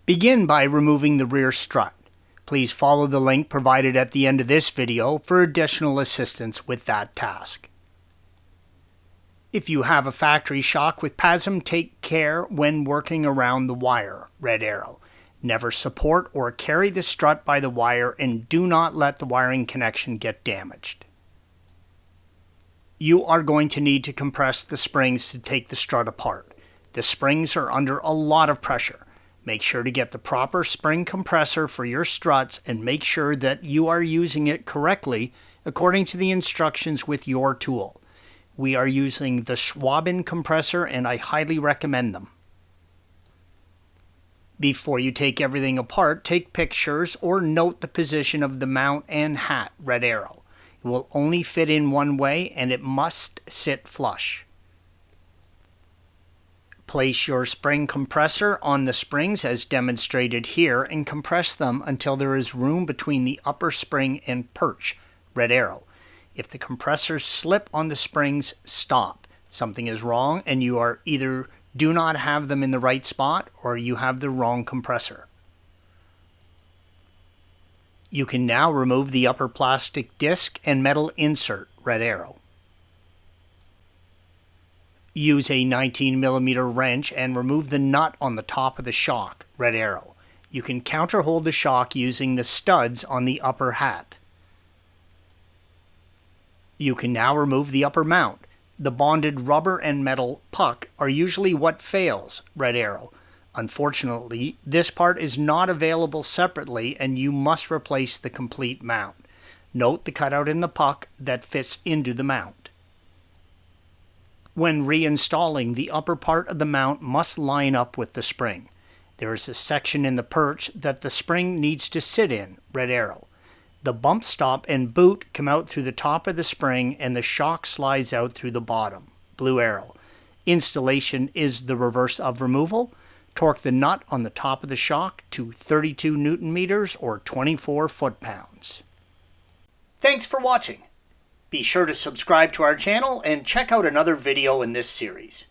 Begin by removing the rear strut. Please follow the link provided at the end of this video for additional assistance with that task. If you have a factory shock with PASM, take care when working around the wire, red arrow. Never support or carry the strut by the wire, and do not let the wiring connection get damaged. You are going to need to compress the springs to take the strut apart. The springs are under a lot of pressure. Make sure to get the proper spring compressor for your struts and make sure that you are using it correctly according to the instructions with your tool. We are using the Schwabin compressor and I highly recommend them. Before you take everything apart, take pictures or note the position of the mount and hat, red arrow. It will only fit in one way and it must sit flush. Place your spring compressor on the springs as demonstrated here and compress them until there is room between the upper spring and perch, red arrow. If the compressors slip on the springs, stop. Something is wrong and you are either do not have them in the right spot or you have the wrong compressor. You can now remove the upper plastic disc and metal insert, red arrow. Use a 19mm wrench and remove the nut on the top of the shock, red arrow. You can counterhold the shock using the studs on the upper hat. You can now remove the upper mount. The bonded rubber and metal puck are usually what fails, red arrow. Unfortunately, this part is not available separately and you must replace the complete mount. Note the cutout in the puck that fits into the mount. When reinstalling, the upper part of the mount must line up with the spring. There is a section in the perch that the spring needs to sit in, red arrow. The bump stop and boot come out through the top of the spring and the shock slides out through the bottom, blue arrow. Installation is the reverse of removal. Torque the nut on the top of the shock to 32 Newton meters or 24 foot-pounds. Thanks for watching. Be sure to subscribe to our channel and check out another video in this series.